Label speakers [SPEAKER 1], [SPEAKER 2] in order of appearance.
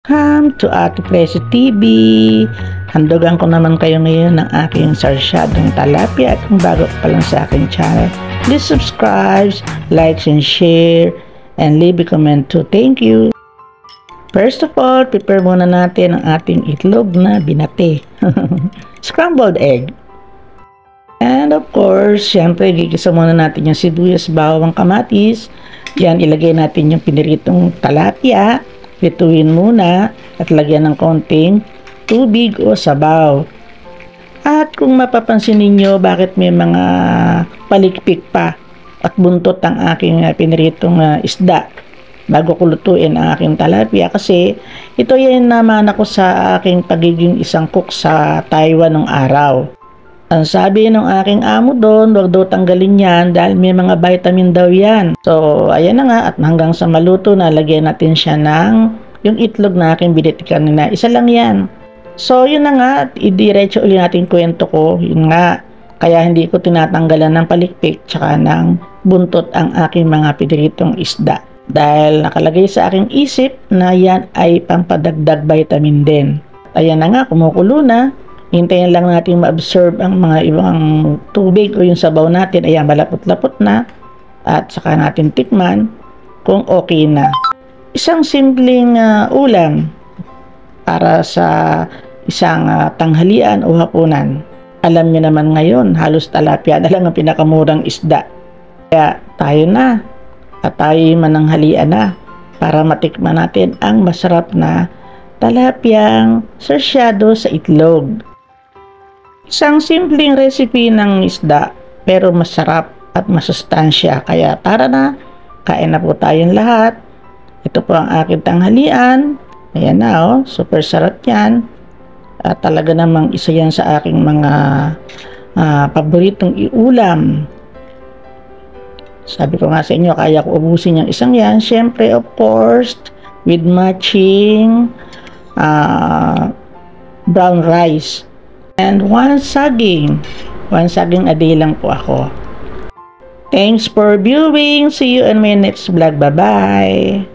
[SPEAKER 1] Welcome to Ate Presi TV. Handogan ko naman kayo ngayon ng aking sarsyadong talapia. At kung bago pa lang sa aking channel, please subscribe, like and share, and leave a comment too. Thank you. First of all, prepare muna natin ang ating itlog na binate. Scrambled egg. And of course, syempre, gigisa muna natin yung sibuyas, bawang, kamatis. Yan, ilagay natin yung piniritong talapia. Pituin muna at lagyan ng konting tubig o sabaw. At kung mapapansin ninyo bakit may mga palikpik pa at buntot ang aking piniritong isda bago ko lutuin ang aking talapia, kasi ito yan naman ako sa aking pagiging isang cook sa Taiwan nung araw. Ang sabi ng aking amo doon, wag daw tanggalin yan dahil may mga vitamin daw yan. So, ayan na nga, at hanggang sa maluto na, lagyan natin siya ng yung itlog na aking binitikan na. Isa lang yan. So, yun na nga, at idiretso ulit natin kwento ko. Yun nga, kaya hindi ko tinatanggalan ng palikpik tsaka ng buntot ang aking mga piniritong isda. Dahil nakalagay sa aking isip na yan ay pampadagdag vitamin din. Ayan na nga, kumukulo na. Hintayin lang natin ma-absorb ang mga ibang tubig o yung sabaw natin. Ayan, malapot-lapot na. At saka natin tikman kung okay na. Isang simpleng ulam para sa isang tanghalian o hapunan. Alam niyo naman ngayon, halos talapia na lang ang pinakamurang isda. Kaya tayo na at tayo mananghalian na para matikman natin ang masarap na talapyang sarsyado sa itlog. Isang simpleng recipe ng isda pero masarap at masustansya. Kaya tara na, kain na po tayong lahat. Ito po ang aking tanghalian. Ayan na, oh, super sarap yan. At talaga namang isa yan sa aking mga paboritong iulam. Sabi ko nga sa inyo, kaya ko ubusin yung isang yan. Siyempre, of course, with matching brown rice. And one saging a day lang po ako. Thanks for viewing. See you in my next vlog. Bye-bye.